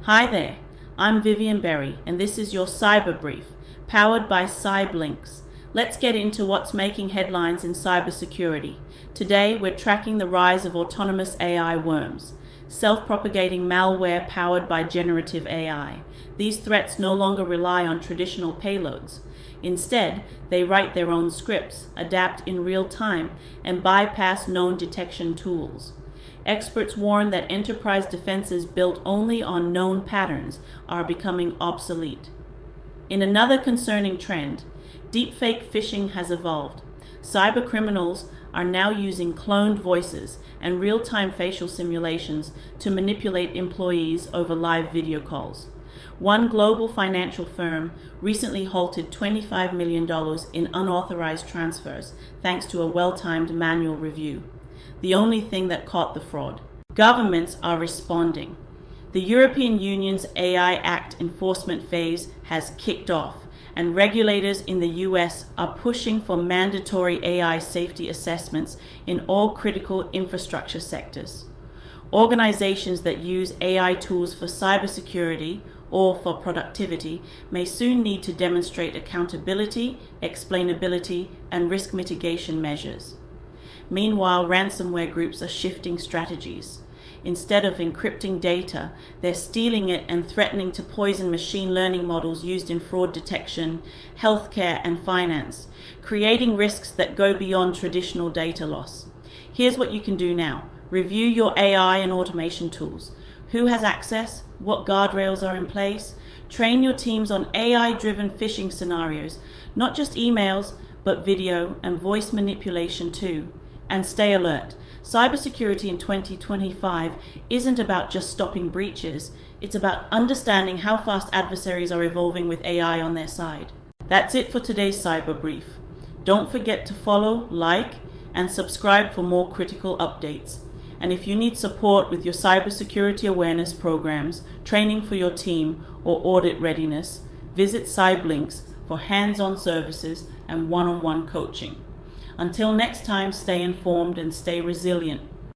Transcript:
Hi there, I'm Vivian Berry, and this is your Cyber Brief, powered by CybLynx. Let's get into what's making headlines in cybersecurity. Today, we're tracking the rise of autonomous AI worms, self-propagating malware powered by generative AI. These threats no longer rely on traditional payloads. Instead, they write their own scripts, adapt in real time, and bypass known detection tools. Experts warn that enterprise defenses built only on known patterns are becoming obsolete. In another concerning trend, deepfake phishing has evolved. Cybercriminals are now using cloned voices and real-time facial simulations to manipulate employees over live video calls. One global financial firm recently halted $25 million in unauthorized transfers thanks to a well-timed manual review. The only thing that caught the fraud. Governments are responding. The European Union's AI Act enforcement phase has kicked off, and regulators in the US are pushing for mandatory AI safety assessments in all critical infrastructure sectors. Organizations that use AI tools for cybersecurity or for productivity may soon need to demonstrate accountability, explainability, and risk mitigation measures. Meanwhile, ransomware groups are shifting strategies. Instead of encrypting data, they're stealing it and threatening to poison machine learning models used in fraud detection, healthcare, and finance, creating risks that go beyond traditional data loss. Here's what you can do now. Review your AI and automation tools. Who has access? What guardrails are in place? Train your teams on AI-driven phishing scenarios, not just emails, but video and voice manipulation too. And stay alert. Cybersecurity in 2025 isn't about just stopping breaches. It's about understanding how fast adversaries are evolving with AI on their side. That's it for today's Cyber Brief. Don't forget to follow, like, and subscribe for more critical updates. And if you need support with your cybersecurity awareness programs, training for your team, or audit readiness, visit CybLynx for hands-on services and one-on-one coaching. Until next time, stay informed and stay resilient.